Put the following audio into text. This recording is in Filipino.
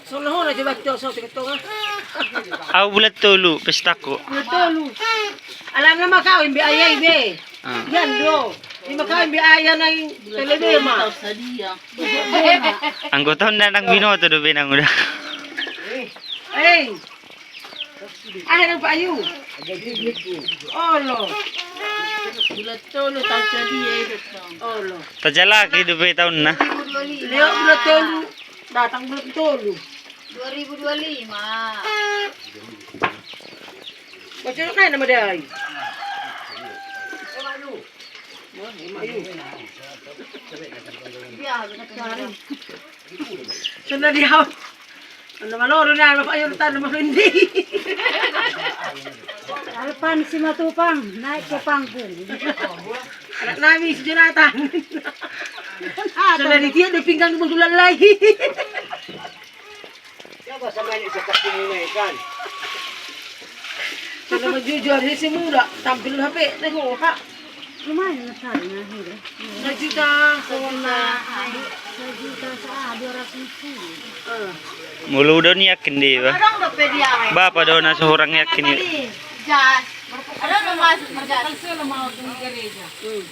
Solo na diba to so tika to nga. Aw bulat tulu pesta ko. Tolo. Alam na makawin bi ayay be. Yan do. Di makawin bi ayay na yung telebema. Ang goton na nang binoto do binang udah. Hey. Ay nang paayu. Olo. Bulat tolo taw sa di Olo. Tajalaki do be taon na. Leo bulat tolo. Datang bulat tolo. 2025. Macam mana nama dia? Sudah dia. Ano maloro na mapayo ta na hindi. Alpan si Matupang, naik ke panggung. Anak namin si Jonathan. Sudah dia di pinggang magdulalay. Siapa sama ini sekat ini kan? Sudah majujur si mura tampil HP nakuha. Lumayan na sana na hira. Najuta Sa juta sa 200. Mulu daw yakin di ba? Anong dapat dia? Bapa daw na seorang yakin. Jas. Ano naman? Kalsyo lang mga gareja.